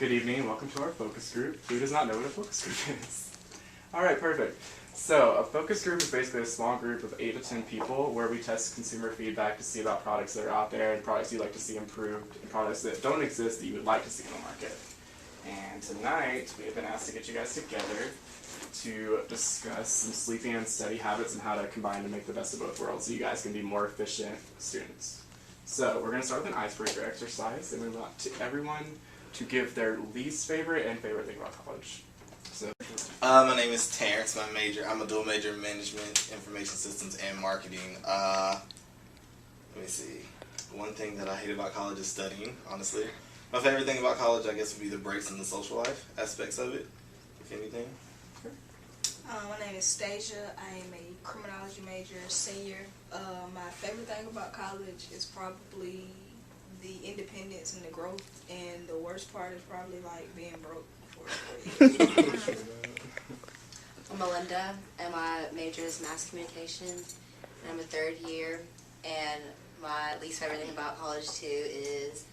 Good evening and welcome to our focus group. Who does not know what a focus group is? Alright, perfect. So, a focus group is basically a small group of 8 to 10 people where we test consumer feedback to see about products that are out there and products you'd like to see improved and products that don't exist that you would like to see in the market. And tonight, we have been asked to get you guys together to discuss some sleeping and study habits and how to combine to make the best of both worlds so you guys can be more efficient students. So, we're going to start with an icebreaker exercise, and we want everyone to give their least favorite and favorite thing about college. So, my name is Terrence. I'm a dual major in management, information systems, and marketing. Let me see. One thing that I hate about college is studying, honestly. My favorite thing about college, I guess, would be the breaks and the social life aspects of it, if anything. My name is Stasia. I am a criminology major, senior. My favorite thing about college is probably the independence and the growth, and the worst part is probably like being broke for 4 years. I'm Melinda, and my major is mass communication, and I'm a third year, and my least favorite thing about college too is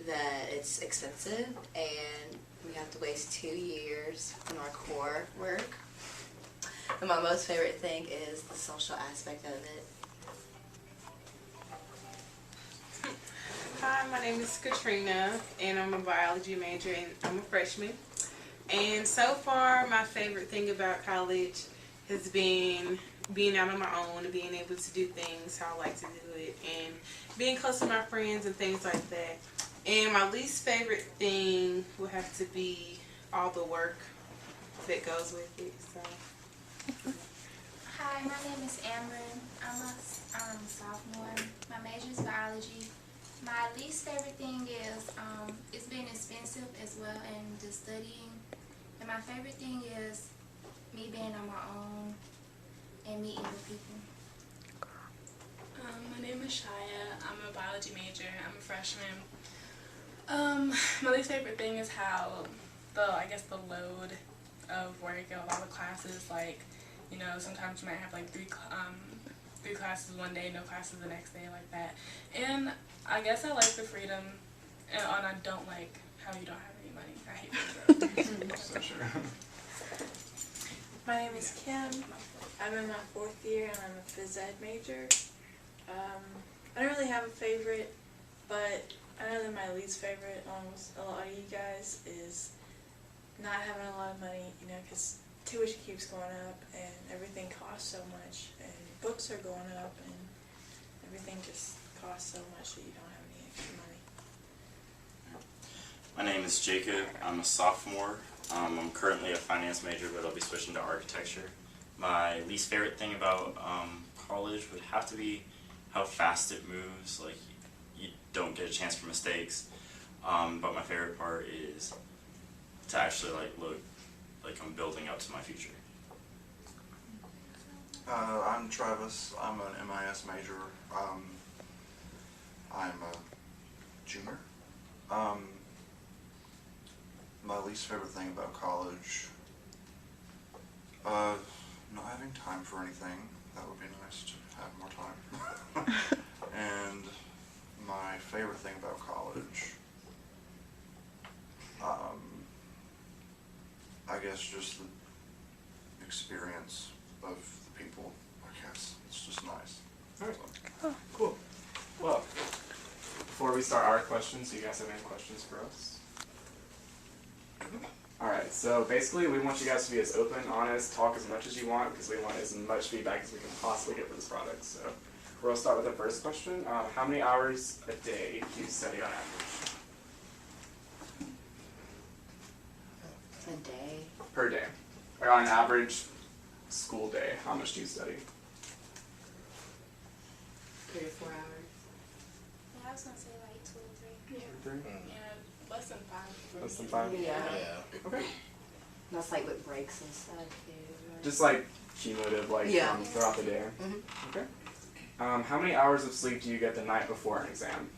that it's expensive, and we have to waste 2 years on our core work. And my most favorite thing is the social aspect of it. Hi, my name is Katrina, and I'm a biology major, and I'm a freshman. And so far, my favorite thing about college has been being out on my own and being able to do things how I like to do it, and being close to my friends and things like that. And my least favorite thing will have to be all the work that goes with it. So. Hi, my name is Amber. I'm a sophomore. My major is biology. My least favorite thing is it's being expensive as well and just studying. And my favorite thing is me being on my own and meeting with people. My name is Shia. I'm a biology major. I'm a freshman. My least favorite thing is how the load of work in a lot of classes, like, you know, sometimes you might have like three classes one day, no classes the next day, like that. And I guess I like the freedom, and I don't like how you don't have any money. I hate being broke. so sure. My name is Kim. I'm in my 4th year and I'm a phys ed major. I don't really have a favorite, but I know that my least favorite, almost a lot of you guys, is not having a lot of money, you know, because tuition keeps going up and everything costs so much, and books are going up and everything just costs so much that you don't have any extra money. My name is Jacob. I'm a sophomore. I'm currently a finance major, but I'll be switching to architecture. My least favorite thing about college would have to be how fast it moves. Like, you don't get a chance for mistakes. But my favorite part is to actually look like I'm building up to my future. I'm Travis. I'm an MIS major. I'm a junior. My least favorite thing about college, not having time for anything. That would be nice to have more time. And my favorite thing about college, I guess just the experience of the people. I guess it's just nice. Alright, cool. Well, before we start our questions, do you guys have any questions for us? Alright, so basically we want you guys to be as open, honest, talk as much as you want, because we want as much feedback as we can possibly get for this product. So we'll start with the first question. How many hours a day do you study on average? A day. Per day. Or on an average school day, how much do you study? 3 to 4 hours. Yeah, I was going to say like 2 or 3. Yeah. Yeah, less than 5. Less than 5? Yeah. Okay. That's like with breaks and stuff too. Right? Just like cumulative, Yeah. Throughout the day. Mm-hmm. Okay. How many hours of sleep do you get the night before an exam?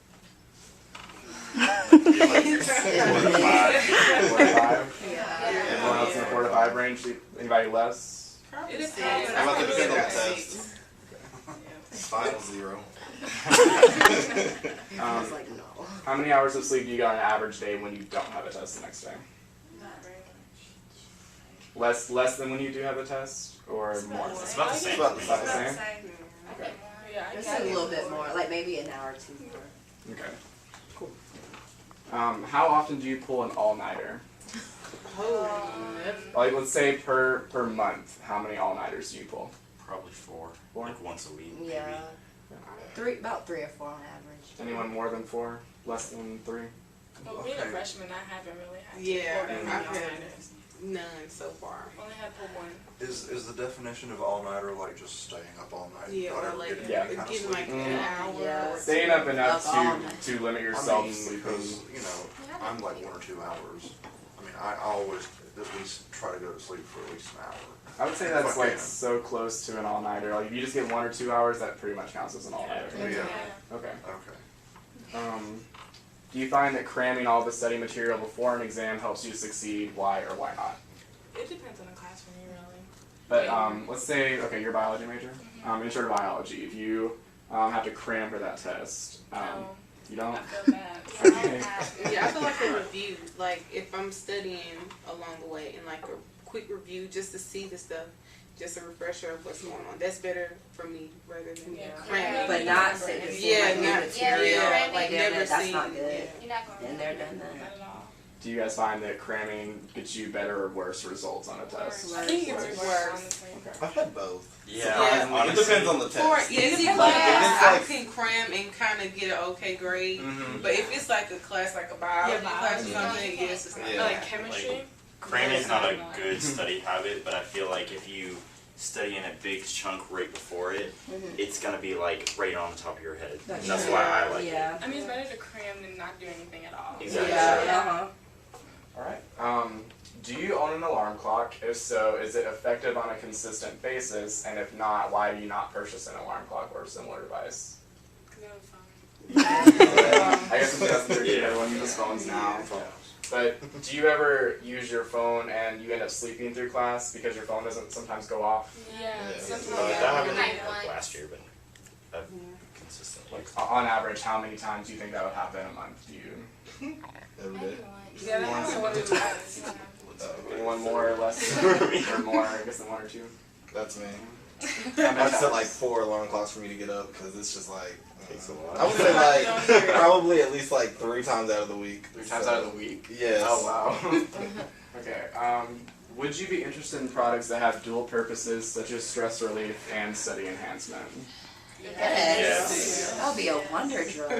4 to 5? Yeah. Everyone else in the 4 to 5 range? Anybody less? It depends. Six. How about the I depend on the think test? Final 0. I was like, no. How many hours of sleep do you get on an average day when you don't have a test the next day? Not very much. Less than when you do have a test, or It's more? about the It's about the It's same. about the About the same. same? Okay. Yeah, I Just get a it. little bit more, like maybe an hour or two more. Okay. Cool. How often do you pull an all-nighter? Like, let's say per month, how many all-nighters do you pull? Probably 4. Four? Like once a week, Yeah. About 3 or 4 on average. Anyone more than 4? Less than 3? Well, being a freshman, I haven't really had to Yeah, pull that many I've had all-nighters. none so far. Only had pulled one. Is the definition of all-nighter like just staying up all night? Yeah, not or ever like getting Yeah. any kind of getting sleep? like Mm. an hour. Yeah. Or Staying up enough Up all night. to limit I yourself mean, sleeping. because, you know, I'm like 1 or 2 hours. I mean, I always at least try to go to sleep for at least an hour. I would say If that's I like can. so close to an all-nighter. Like if you just get 1 or 2 hours, that pretty much counts as an all-nighter. Yeah, Okay. okay. Do you find that cramming all the study material before an exam helps you succeed? Why or why not? It depends on the class for me, really. But let's say, okay, you're a biology major. Intro to biology. If you have to cram for that test, No, you don't. I feel bad. Okay. Yeah, I feel like a review, like if I'm studying along the way and like a quick review just to see the stuff, just a refresher of what's going on. That's better for me rather than Yeah. cramming. But not sitting and Yeah, seeing like not- new material, yeah, like never doing that, that's seen- not good. yeah. You're not gonna Been there, done that. Not at all. Do you guys find that cramming gets you better or worse results on a test? I think it's Worse. worse, honestly. Okay. I've had both. Yeah, Yeah. It depends on the test. For easy depends class, on- I If it's can cram and kind of get an okay grade. Mhm. But if it's like a class, like a biology Yeah, class or biology. something, yes, it's not. Yeah. Like chemistry. cramming is not a Like- good study habit, but I feel like if you study in a big chunk right before it, it's gonna be like right on the top of your head. And that's why I like it. Yeah. I mean, it's better to cram than not do anything at all. Exactly. Yeah, uh-huh. Alright. Do you own an alarm clock? If so, is it effective on a consistent basis? And if not, why do you not purchase an alarm clock or a similar device? 'Cause it was fun. I guess in 2013 Yeah. everyone uses phones now. But do you ever use your phone and you end up sleeping through class because your phone doesn't sometimes go off? Yeah, Yeah. sometimes. That happened Like like once. last year, but I've consistently. Like on average, how many times do you think that would happen a month? Do you Every day. Yeah, that happens one or two times. anyone more or less or more? I guess than 1 or 2. That's me. How I many set like times? 4 alarm clocks for me to get up because it's just like. Takes a while. I would say like probably at least like 3 times out of the week. 3 times out of the week. Yes. Oh wow. Okay. Would you be interested in products that have dual purposes, such as stress relief and study enhancement? Yes. That'll be a wonder drug.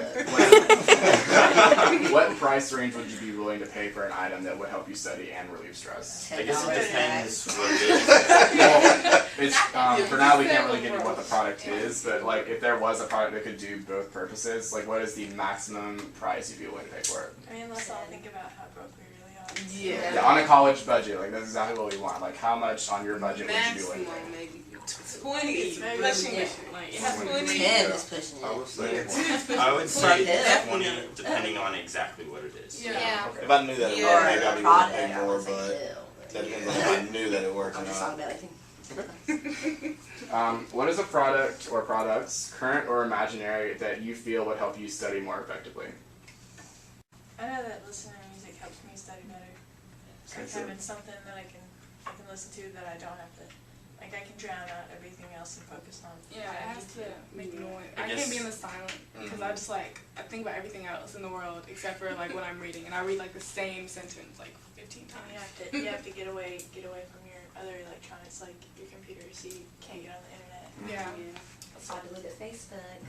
What price range would you be willing to pay for an item that would help you study and relieve stress? I guess it $10. depends what it is. Well, it's for now we can't really give you what the product is, but like if there was a product that could do both purposes, like what is the maximum price you'd be willing to pay for it? I mean, let's all think about how broke we really are. Yeah. Yeah, on a college budget, like that's exactly what we want. Like how much on your budget would you be willing Maximum to pay? maybe 20 is Maybe pushing yeah. it. Like, it has to be 20. 10 is pushing I it. would say Yeah, 10 is pushing I would it. say Yeah. 20, depending on exactly what it is. Yeah. If I knew that it Yeah. worked, Or maybe I'd a be willing to product, pay I more, would say but two. that depends on if I knew that it worked or I'm just not. talking about like, What is a product or products, current or imaginary, that you feel would help you study more effectively? I know that listening to music helps me study better. Like having something that I can listen to that I don't have to, like I can drown out everything else and focus on. Yeah, what it I has need to make noise. I I can't guess- be in the silent because I just like I think about everything else in the world except for like what I'm reading, and I read like the same sentence like 15 times. And you have to get away from your other electronics like your computer, so you can't get on the internet. Yeah. that's why I deleted Facebook.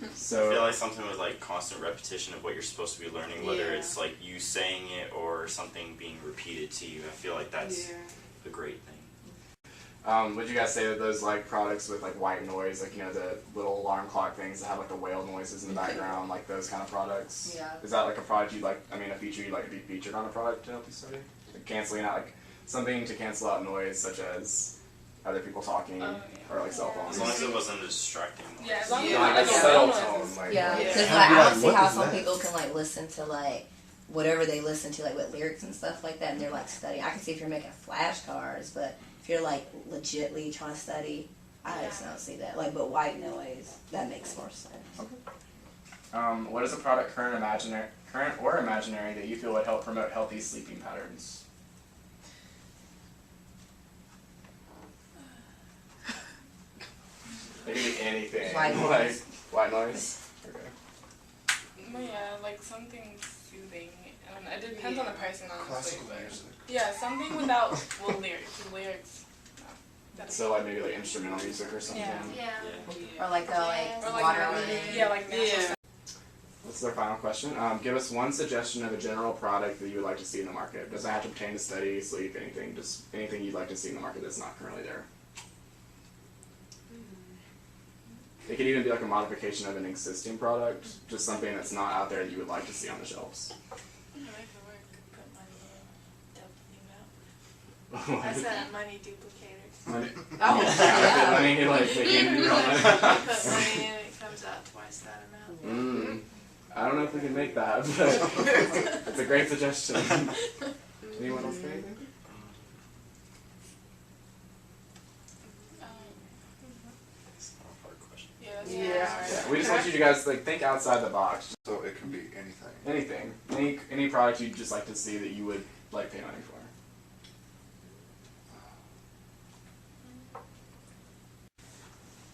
I feel So like something with like constant repetition of what you're supposed to be learning, whether Yeah. it's like you saying it or something being repeated to you, I feel like that's Yeah. a great thing. would you guys say that those like products with like white noise, like you know the little alarm clock things that have like the whale noises in the background, like those kind of products? Yeah. Is that like a product you'd like? I mean, a feature you'd like to be featured on a product to help you study? Like canceling out like something to cancel out noise, such as other people talking Yeah. or like cell phones. As long as it wasn't distracting. Yeah, as long as Yeah, Like like a a subtle noise. tone, like Yeah, Yeah. because I'd like, be I like, don't see what how is some that? people can like listen to like whatever they listen to, like with lyrics and stuff like that, and they're like studying. I can see if you're making flashcards, but if you're like legitly trying to study, I just don't see that. Like, but white noise, that makes more sense. What is a product, current or imaginary, that you feel would help promote healthy sleeping patterns? It could be anything. White noise. Like white noise. Okay. Well, yeah, like something soothing. And it depends on the person, honestly. Classical But music. yeah, something without lyrics. Lyrics. No, that'd So like maybe like instrumental music or something. Yeah. Yeah. Or like a or like water natural- reading. Yeah, like natural Yeah. sound. This is our final question. Give us one suggestion of a general product that you would like to see in the market. Doesn't have to pertain to study, sleep, anything. Just anything you'd like to see in the market that's not currently there. It could even be like a modification of an existing product, just something that's not out there that you would like to see on the shelves. If it worked, put money in, definitely no. I said money duplicators. Money, Oh, yeah. yeah. Money, like making real money. Put money in, it comes out twice that amount. I don't know if we can make that, but it's a great suggestion. Anyone else think anything? It's not a hard question. Yeah, that's Yeah, we just want you to guys like think outside the box. So it can be anything. Anything, any product you'd just like to see that you would like pay money for.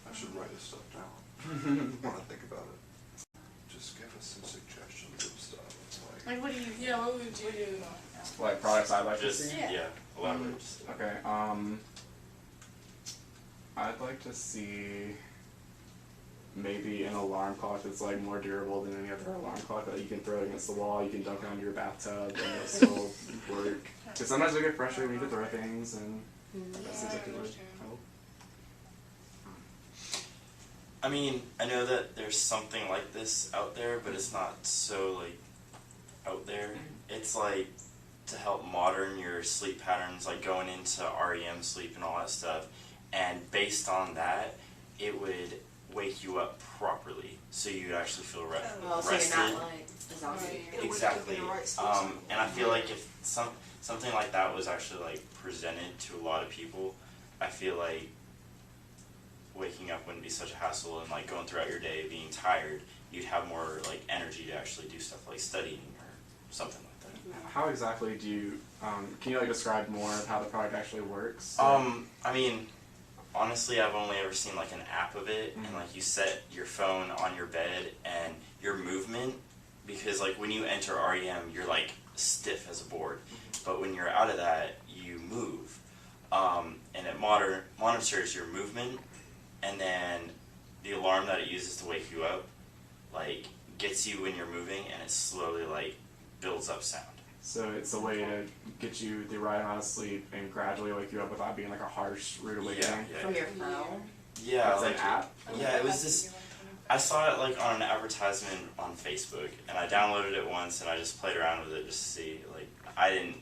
I should write this stuff down when I think about it. Just give us some suggestions of stuff. Like, Like, what do you? Yeah, what would you do? Like products I'd like to Just see. yeah, elaborate. Just Okay. I'd like to see maybe an alarm clock that's like more durable than any other alarm clock that you can throw against the wall. You can dunk it onto your bathtub and it'll still work. Because sometimes we get frustrated when you throw things and that seems like it would help. I mean, I know that there's something like this out there, but it's not so like out there. It's like to help modern your sleep patterns, like going into REM sleep and all that stuff. And based on that, it would wake you up properly, so you'd actually feel Well, so rested. you're not like zombie. Exactly. And I feel like if something like that was actually like presented to a lot of people, I feel like waking up wouldn't be such a hassle, and like going throughout your day being tired, you'd have more like energy to actually do stuff like studying or something like that. How exactly do you, can you like describe more of how the product actually works? I mean, honestly, I've only ever seen like an app of it, and like you set your phone on your bed and your movement, because like when you enter REM, you're like stiff as a board, but when you're out of that, you move, and it monitors your movement, and then the alarm that it uses to wake you up, like gets you when you're moving, and it slowly like builds up sound. So it's a way to get you the right amount of sleep and gradually wake you up without being like a harsh, rude awakening. From your phone? Yeah, It's like an app? yeah, it was this. I saw it like on an advertisement on Facebook, and I downloaded it once, and I just played around with it just to see. Like, I didn't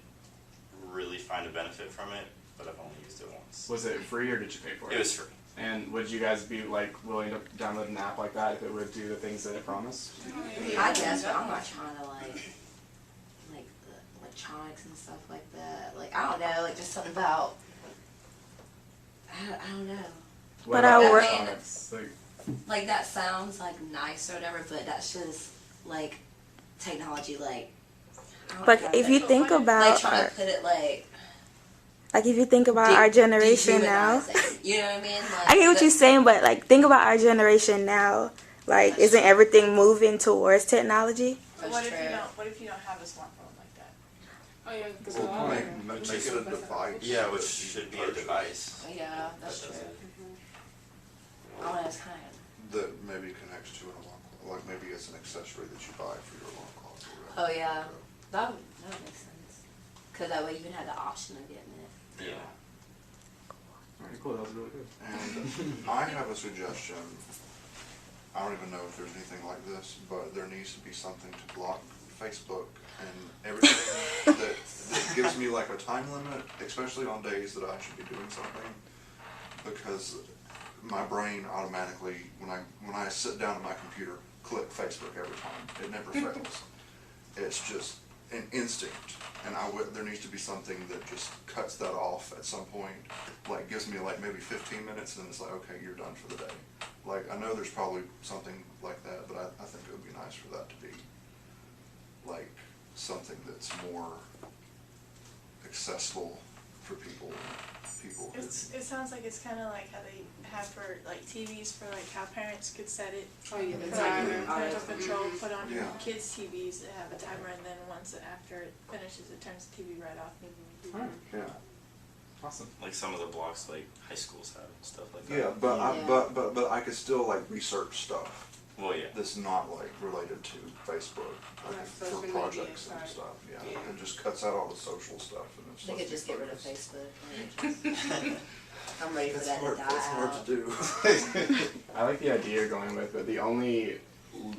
really find a benefit from it, but I've only used it once. Was it free or did you pay for it? It was free. And would you guys be like willing to download an app like that if it would do the things that it promised? I guess, but I'm not trying to like the electronics and stuff like that. Like, I don't know, like just something about, I don't know. What But about I work- electronics? Like that sounds like nice or whatever, but that's just like technology, like. I don't But know, if you like, think like about trying our, to put it like. like if you think about our generation now, dehumanize it, you know what I mean? Like, I get what you're saying, but like think about our generation now. Like, isn't everything moving towards technology? That's What if true. you don't? What if you don't have a smartphone like that? Oh yeah, because Well, make it a device. Yeah, which should be a device. Yeah, that's true. Oh, that's kind of. That maybe connects to an alarm clock, like maybe it's an accessory that you buy for your alarm clock or whatever. Oh yeah, that would make sense. Cause that way you can have the option of getting it. Yeah. Alright, cool, that was really good. And I have a suggestion. I don't even know if there's anything like this, but there needs to be something to block Facebook and everything that gives me like a time limit, especially on days that I should be doing something. Because my brain automatically, when I sit down at my computer, click Facebook every time. It never fails. It's just, an instinct, and there needs to be something that just cuts that off at some point, like gives me like maybe 15 minutes, and then it's like, okay, you're done for the day. Like, I know there's probably something like that, but I think it would be nice for that to be like something that's more accessible for people. It sounds like it's kind of like how they have for like TVs for like how parents could set it. Oh, yeah, For the like timer. parental control, put on Yeah. kids' TVs that have a timer, and then once after it finishes, it turns the TV right off. Alright, Yeah. awesome. Like some of the blocks like high schools have and stuff like that. Yeah, but Yeah. but I could still like research stuff Well, yeah. that's not like related to Facebook, like Like for social media, projects and right. stuff. Yeah. Yeah. It just cuts out all the social stuff and it's. They could just get rid of focused. Facebook. I'm ready for That's that hard. to die That's hard out. to do. I like the idea you're going with, but the only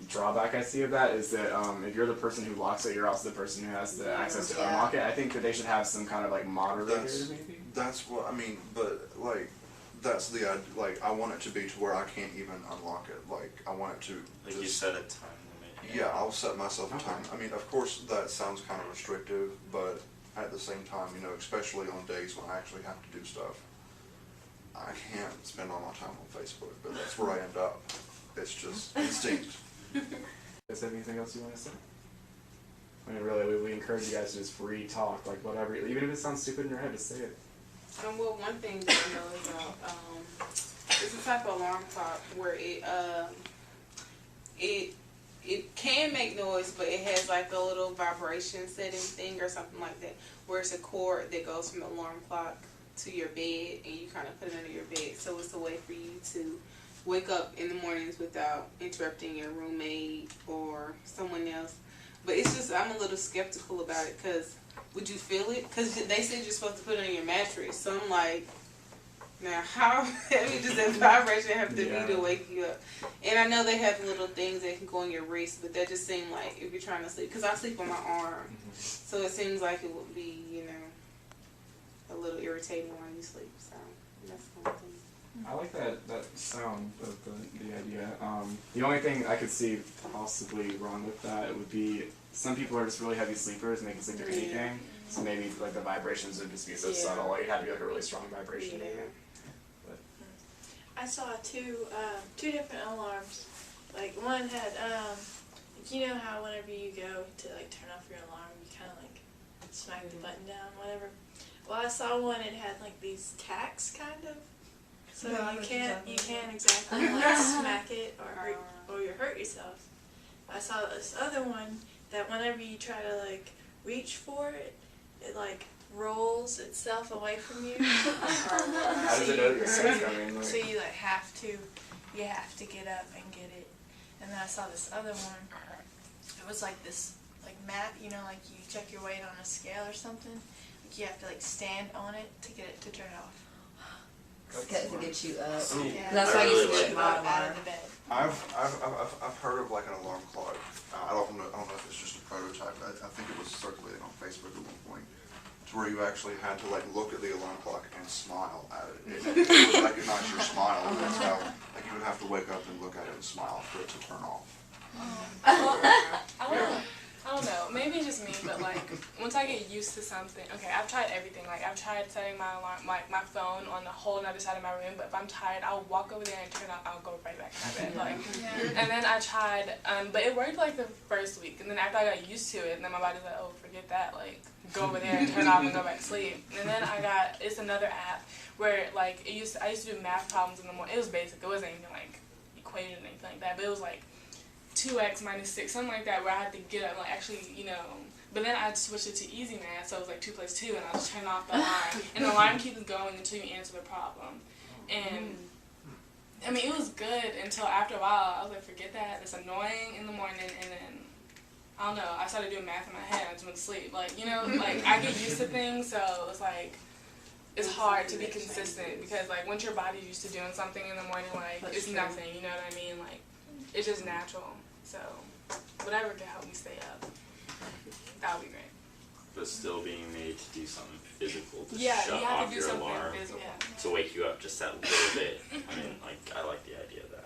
drawback I see of that is that if you're the person who locks it, you're also the person who has the access to Yeah. unlock it. I think that they should have some kind of like moderator, That's- maybe. That's what I mean, but like, that's the like I want it to be to where I can't even unlock it. Like I want it to. Like you just- said, a time limit. Yeah, I'll set myself a Okay. time. I mean, of course, that sounds kind of restrictive, but at the same time, you know, especially on days when I actually have to do stuff, I can't spend all my time on Facebook, but that's where I end up. It's just instinct. Is there anything else you want to say? I mean, really, we encourage you guys to just free talk, like whatever, even if it sounds stupid in your head, just say it. Well, one thing that I know about it's a type of alarm clock where it can make noise, but it has like a little vibration setting thing or something like that, where it's a cord that goes from the alarm clock to your bed, and you kind of put it under your bed, so it's a way for you to wake up in the mornings without interrupting your roommate or someone else. But it's just, I'm a little skeptical about it, because would you feel it? Because they said you're supposed to put it on your mattress, so I'm like, now how heavy does that vibration have to Yeah. be to wake you up? And I know they have little things that can go on your wrist, but that just seemed like if you're trying to sleep, because I sleep on my arm, so it seems like it would be, you know, a little irritating when you sleep, so that's one thing. I like that sound of the idea. The only thing I could see possibly wrong with that would be some people are just really heavy sleepers and they can sleep through anything. So maybe like the vibrations would just be so subtle. Like it had to be like a really strong vibration. Yeah. I saw two different alarms. Like one had you know how whenever you go to like turn off your alarm, you kind of like smack the button down, whatever. Well, I saw one. It had like these tacks, kind of. So Yeah, you can't exactly like smack it or you hurt yourself. I saw this other one that whenever you try to like reach for it, it like rolls itself away from you. How does it know that you're sick? I mean, like, So you like have to get up and get it. And then I saw this other one. It was like this like mat, you know, like you check your weight on a scale or something. Like you have to like stand on it to get it to turn off. To get you up. Yeah. That's why I used to get my Out of alarm. the bed. I've heard of like an alarm clock. I don't know if it's just a prototype. I think it was circulating on Facebook at one point, to where you actually had to like look at the alarm clock and smile at it. It would recognize your smile. And that's how like you would have to wake up and look at it and smile for it to turn off. I don't know, maybe it's just me, but like once I get used to something, okay, I've tried everything. Like I've tried setting my alarm, like my phone on the whole other side of my room, but if I'm tired, I'll walk over there and turn it off, I'll go right back to my bed. Like, and then I tried, but it worked like the first week, and then after I got used to it, and then my body's like, oh, forget that, like go over there and turn it off and go back to sleep. And then it's another app where like I used to do math problems in the morning. It was basic, it wasn't even like equation or anything like that, but it was like 2x minus 6, something like that, where I had to get up, like actually, you know, but then I switched it to easy math, so it was like 2 plus 2, and I just turn off the alarm, and the alarm keeps going until you answer the problem. And I mean, it was good until after a while, I was like, forget that, it's annoying in the morning, and then, I don't know, I started doing math in my head, I just went to sleep, like, you know, like, I get used to things, so it's like, it's hard to be consistent, because like, once your body's used to doing something in the morning, like, it's nothing, you know what I mean, like, it's just natural. So, whatever can help me stay up, that would be great. But still being made to do something physical to Yeah, shut you have off to do your something alarm physical. to wake you up just that little bit. I mean, like, I like the idea of that.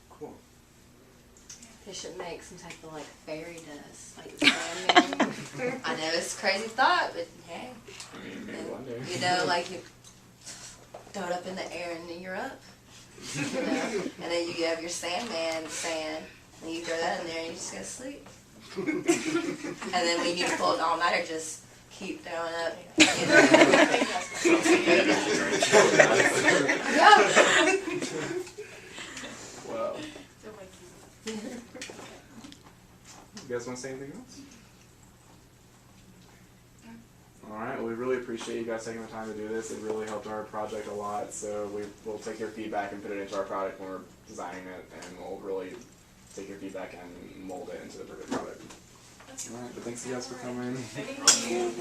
cool. They should make some type of like fairy dust, like sandman. I know it's a crazy thought, but hey, Maybe one day. you know, like you throw it up in the air and then you're up. You know? And then you have your sandman sand, and you throw that in there and you just go to sleep. And then when you need to pull an all-nighter, just keep throwing up. You know? Yeah. Wow. You guys want to say anything else? Alright, well, we really appreciate you guys taking the time to do this. It really helped our project a lot, so we'll take your feedback and put it into our product when we're designing it, and we'll really take your feedback and mold it into the perfect product. Alright, but thanks you guys for coming. Thank you.